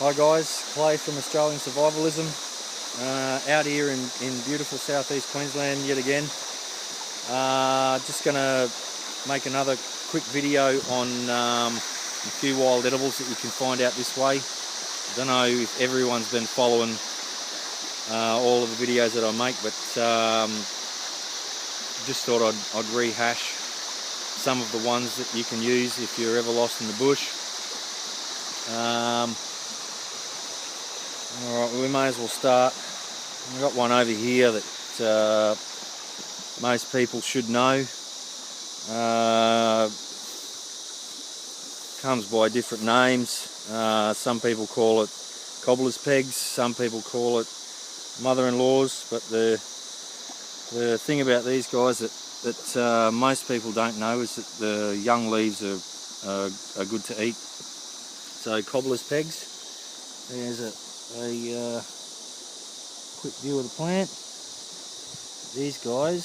Hi guys, Clay from Australian Survivalism, out here in beautiful southeast Queensland yet again. Just going to make another quick video on a few wild edibles that you can find out this way. I don't know if everyone's been following all of the videos that I make, but just thought I'd rehash some of the ones that you can use if you're ever lost in the bush. Alright, we may as well start. I've got one over here that most people should know. Comes by different names. Some people call it cobbler's pegs, some people call it mother-in-laws, but the thing about these guys that most people don't know is that the young leaves are good to eat. So cobbler's pegs, there's a quick view of the plant. These guys,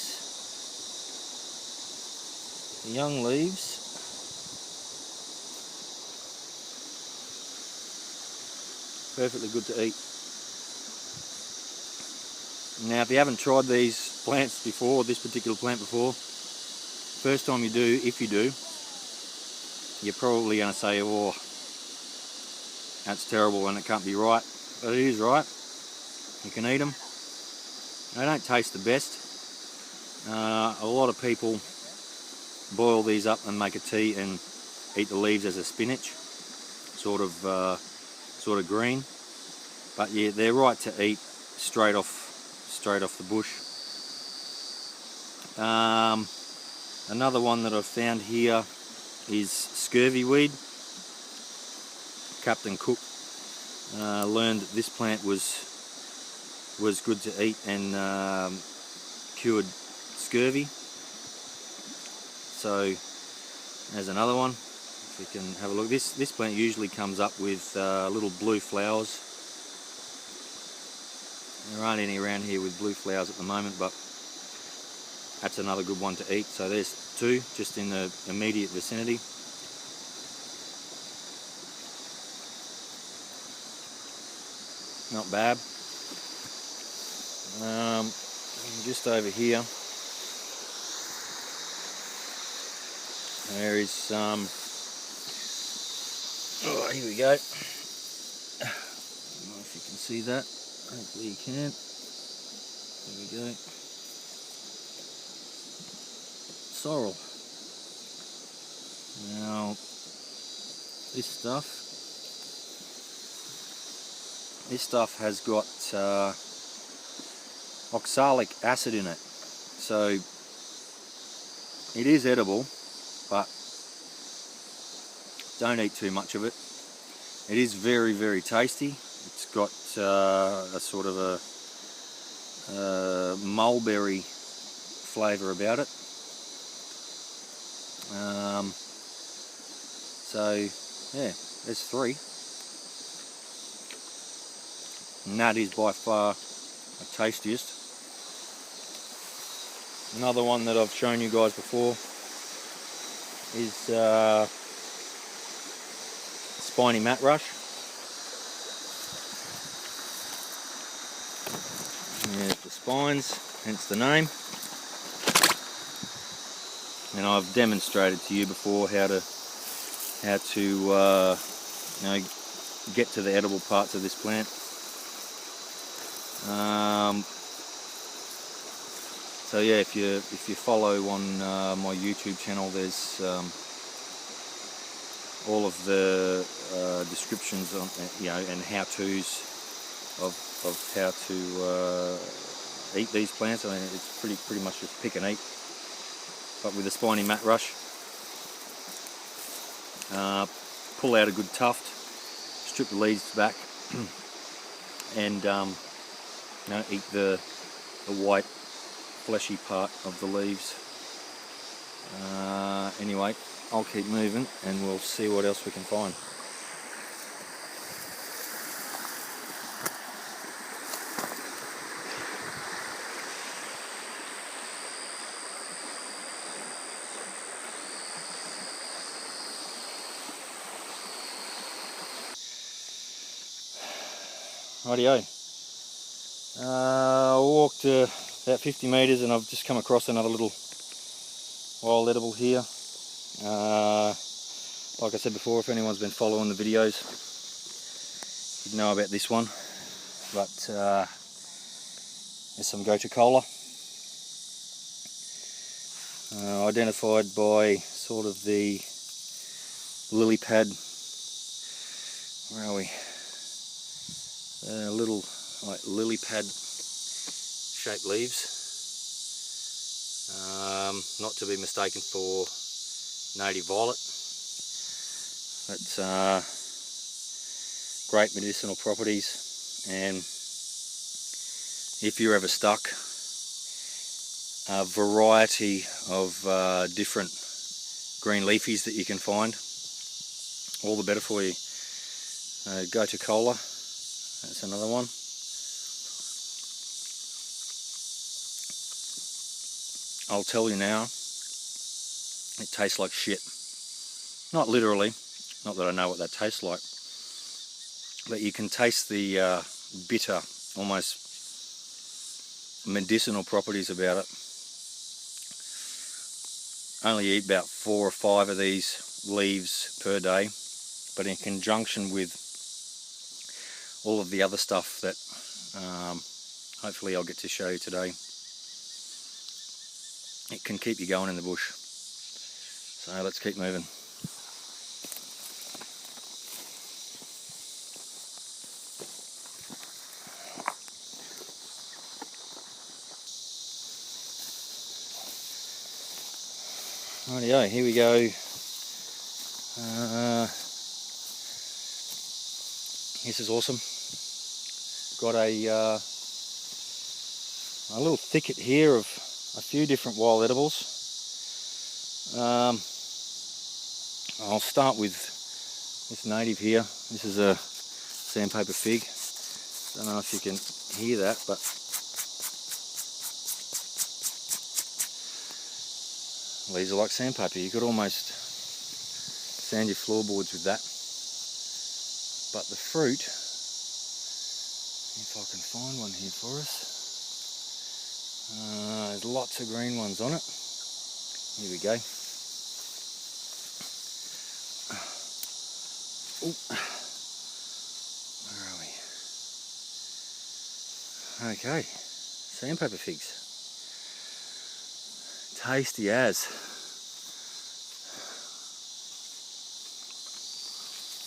the young leaves, perfectly good to eat. Now if you haven't tried these plants before, this particular plant before, first time you do, if you do, you're probably going to say, oh, that's terrible and it can't be right. But it is right. You can eat them. They don't taste the best. A lot of people boil these up and make a tea and eat the leaves as a spinach, sort of green. But yeah, they're right to eat straight off the bush. Another one that I've found here is scurvy weed. Captain Cook learned that this plant was good to eat and cured scurvy. So there's another one. If we can have a look. This plant usually comes up with little blue flowers. There aren't any around here with blue flowers at the moment, but that's another good one to eat. So there's two just in the immediate vicinity. Not bad. Just over here, there is some. Oh, here we go. I don't know if you can see that. Hopefully you can. There we go. Sorrel. Now, this stuff has got oxalic acid in it, so it is edible, but don't eat too much of it. It is very, very tasty. It's got a sort of a mulberry flavour about it. So yeah, there's three. And that is by far the tastiest. Another one that I've shown you guys before is Spiny mat rush. There's the spines, hence the name. And I've demonstrated to you before how to get to the edible parts of this plant. So yeah, if you follow on my YouTube channel, there's all of the descriptions on and how-tos of how to eat these plants. I mean, it's pretty much just pick and eat. But with the spiny mat rush, pull out a good tuft, strip the leaves back, and eat the white fleshy part of the leaves. Anyway, I'll keep moving and we'll see what else we can find. Rightio. I walked about 50 metres and I've just come across another little wild edible here. Like I said before, if anyone's been following the videos, you'd know about this one. But there's some gotu kola. Identified by sort of the lily pad, where are we? Little like lily pad shaped leaves, not to be mistaken for native violet, but great medicinal properties. And if you're ever stuck, a variety of different green leafies that you can find, all the better for you. Gotu kola, that's another one. I'll tell you now, it tastes like shit. Not literally, not that I know what that tastes like, but you can taste the bitter, almost medicinal properties about it. Only eat about 4 or 5 of these leaves per day, but in conjunction with all of the other stuff that hopefully I'll get to show you today, it can keep you going in the bush. So let's keep moving. Rightio, here we go. This is awesome. Got a little thicket here of a few different wild edibles. I'll start with this native here. This is a sandpaper fig. Don't know if you can hear that, but these are like sandpaper. You could almost sand your floorboards with that. But the fruit, if I can find one here for us, there's lots of green ones on it. Here we go. Ooh. Where are we? Okay, sandpaper figs. Tasty as.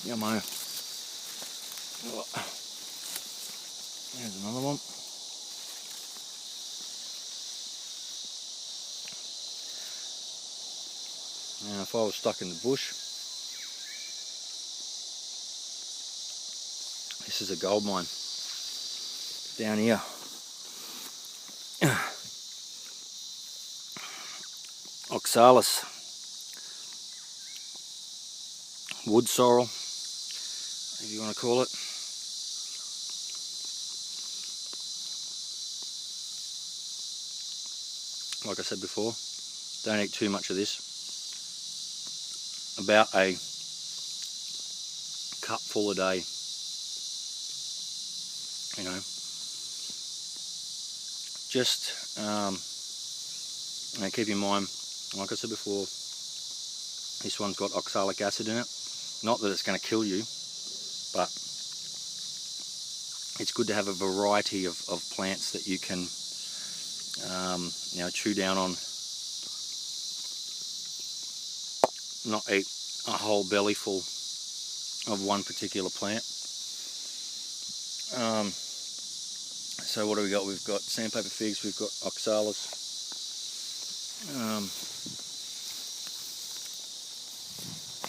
Yummo. There's another one. Now if I was stuck in the bush, this is a gold mine down here. Oxalis, wood sorrel, if you want to call it. Like I said before, don't eat too much of this. About a cupful a day, you know. Just keep in mind, like I said before, this one's got oxalic acid in it. Not that it's going to kill you, but it's good to have a variety of plants that you can chew down on. Not eat a whole belly full of one particular plant. So what do we got? We've got sandpaper figs, we've got oxalis.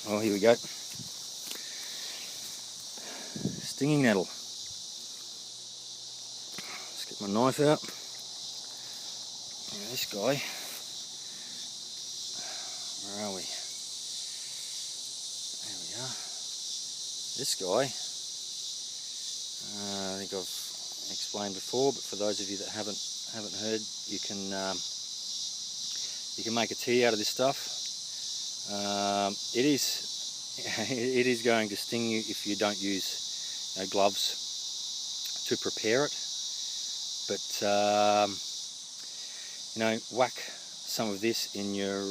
Oh, here we go. Stinging nettle. Let's get my knife out. Now this guy, where are we? There we are. This guy, I think I've explained before, but for those of you that haven't heard, you can make a tea out of this stuff. It is going to sting you if you don't use gloves to prepare it. But you know, whack some of this in your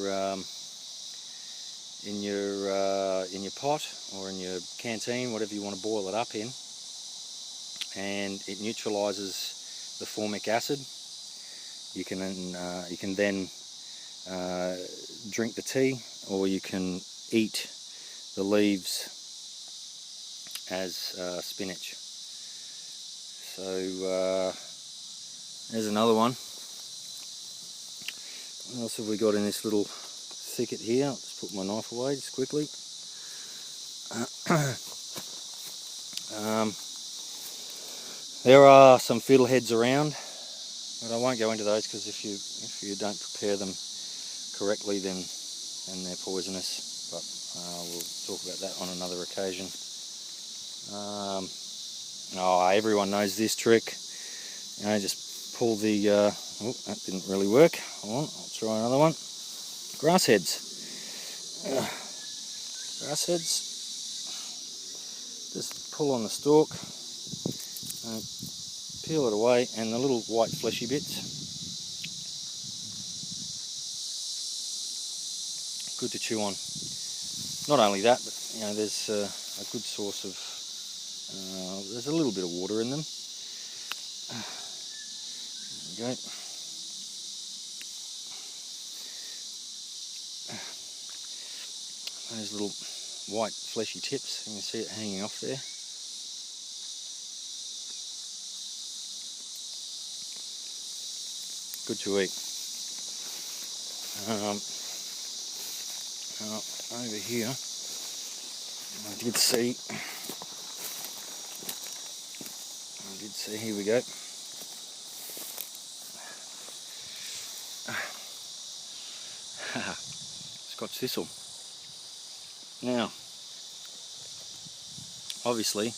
pot or in your canteen, whatever you want to boil it up in, and it neutralizes the formic acid. You can then drink the tea, or you can eat the leaves as spinach. So there's another one. What else have we got in this little thicket here? I'll just put my knife away just quickly. There are some fiddleheads around, but I won't go into those because if you don't prepare them correctly, then they're poisonous. But we'll talk about that on another occasion. Everyone knows this trick. You know, just pull the. Oh, that didn't really work. Hold on, I'll try another one. Grass heads. Grass heads. Just pull on the stalk, and peel it away, and the little white fleshy bits. Good to chew on. Not only that, but you know, there's a good source of. There's a little bit of water in them. There we go. Those little white fleshy tips, you can see it hanging off there. Good to eat. Over here, I did see, here we go. Scotch thistle. Now, obviously, it's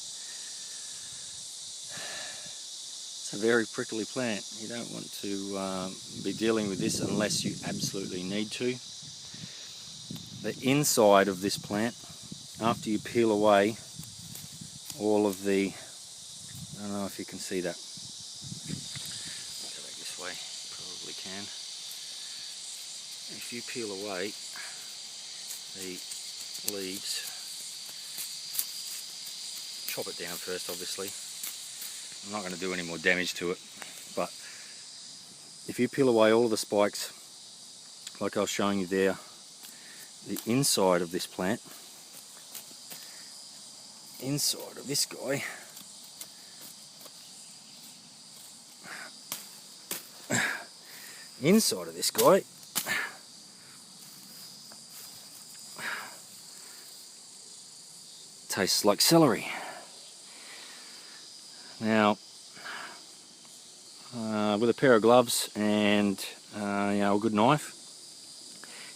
a very prickly plant. You don't want to be dealing with this unless you absolutely need to. The inside of this plant, after you peel away all of the, I don't know if you can see that. Go back this way, probably can. If you peel away the leaves, chop it down first, obviously. I'm not going to do any more damage to it, but if you peel away all of the spikes, like I was showing you there, the inside of this plant, inside of this guy, inside of this guy, tastes like celery. Now, with a pair of gloves and you know, a good knife,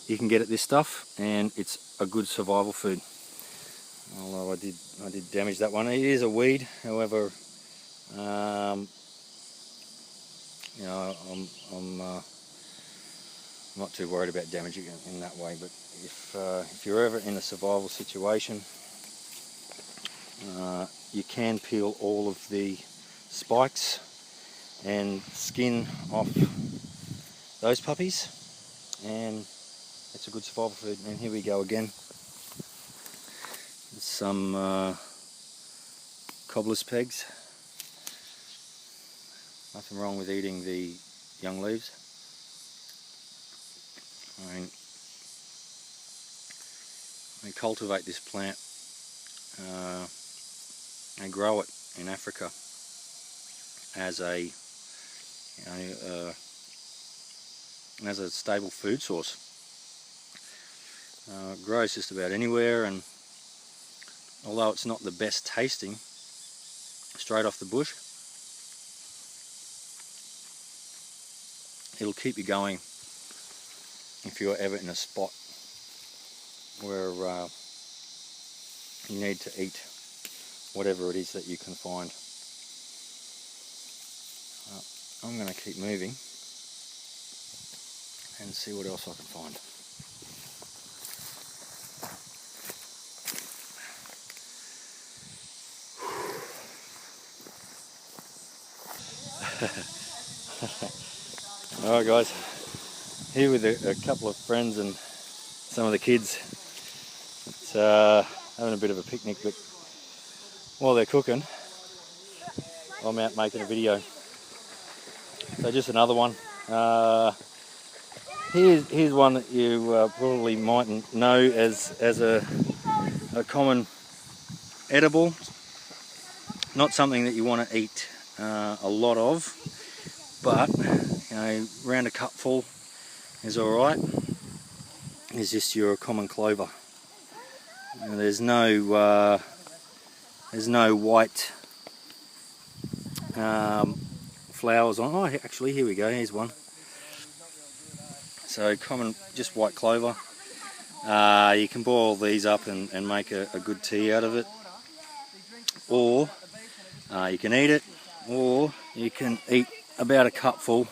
you can get at this stuff, and it's a good survival food. Although I did damage that one. It is a weed, however, you know, I'm not too worried about damaging it in that way. But if you're ever in a survival situation, you can peel all of the spikes and skin off those puppies, and it's a good survival food. And here we go again. Some cobbler's pegs. Nothing wrong with eating the young leaves. I mean, they cultivate this plant and grow it in Africa as a, as a stable food source. It grows just about anywhere, and although it's not the best tasting straight off the bush, it'll keep you going if you're ever in a spot where you need to eat whatever it is that you can find. I'm going to keep moving and see what else I can find. Alright guys, here with a couple of friends and some of the kids. It's having a bit of a picnic, but while they're cooking, I'm out making a video. So just another one. Here's one that you probably mightn't know as a common edible. Not something that you want to eat a lot of, but you know, around a cupful is all right. It's just your common clover. And there's no white flowers on. Oh, actually, here we go. Here's one. So common, just white clover. You can boil these up and make a good tea out of it, or you can eat it, or you can eat about a cupful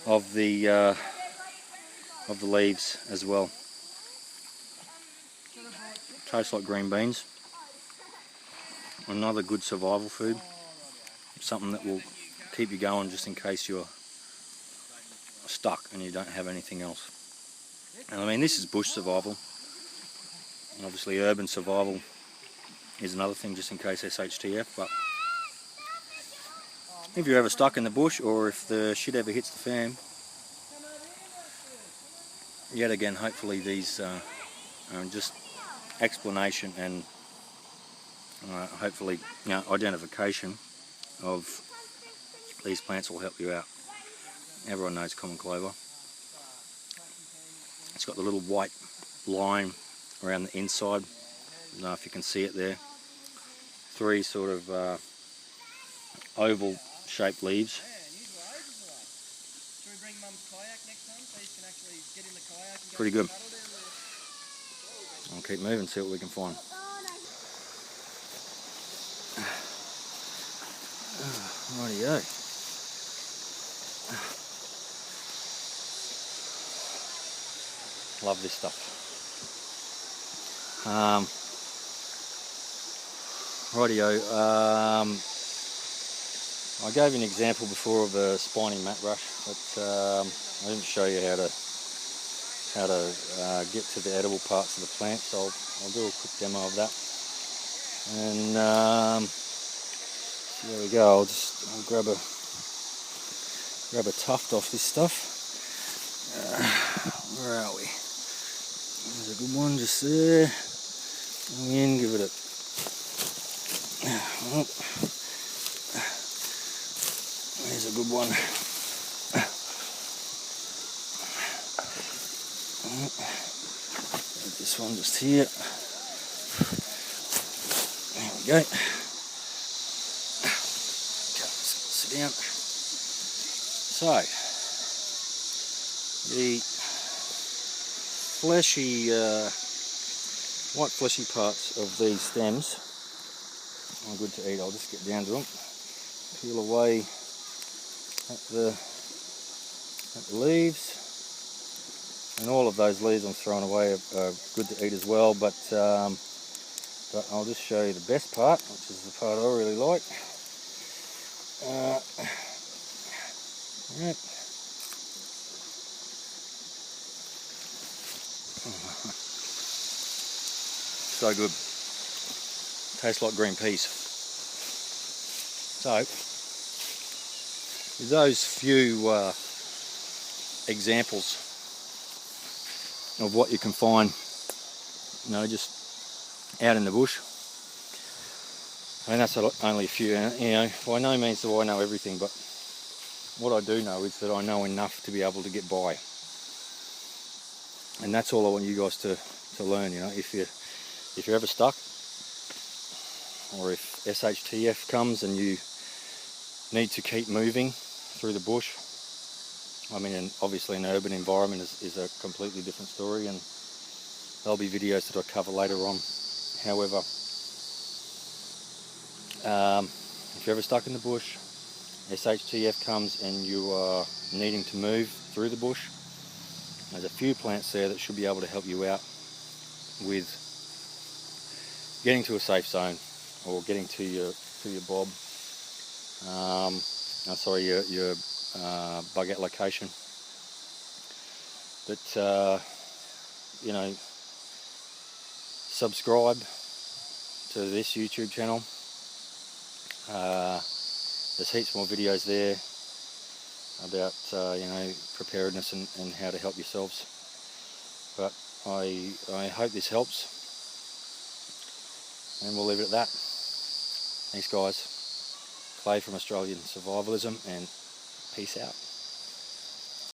of the leaves as well. Tastes like green beans. Another good survival food. Something that will keep you going just in case you're stuck and you don't have anything else. And I mean, this is bush survival. And obviously urban survival is another thing just in case SHTF, but if you're ever stuck in the bush or if the shit ever hits the fan, yet again, hopefully these are just explanation and hopefully, you know, identification of these plants will help you out. Everyone knows common clover. It's got the little white line around the inside. I don't know if you can see it there. 3 sort of oval shaped leaves. Pretty good. I'll keep moving, see what we can find. Rightio. Love this stuff. Rightio. I gave you an example before of a spiny mat rush, but I didn't show you how to get to the edible parts of the plant, so I'll do a quick demo of that. And there we go. I'll grab a tuft off this stuff. Where are we? There's a good one just there. Go in, give it a. Oh. There's a good one. This one just here. There we go. Sit down. So, the fleshy, white fleshy parts of these stems are good to eat. I'll just get down to them. Peel away at the leaves, and all of those leaves I'm throwing away are good to eat as well, but I'll just show you the best part, which is the part I really like. Right. So good. Tastes like green peas. So, with those few examples of what you can find, you know, just out in the bush. I mean, that's only a few, you know, by no means do I know everything, but what I do know is that I know enough to be able to get by. And that's all I want you guys to learn, you know. If you're ever stuck, or if SHTF comes and you need to keep moving through the bush, I mean, and obviously an urban environment is a completely different story, and there'll be videos that I cover later on. However, if you're ever stuck in the bush, SHTF comes and you are needing to move through the bush, there's a few plants there that should be able to help you out with getting to a safe zone or getting to your bob. your bug out location. But you know, subscribe to this YouTube channel. There's heaps more videos there about you know, preparedness and how to help yourselves. But I hope this helps, and we'll leave it at that. Thanks guys. Clay from Australian Survivalism, and peace out.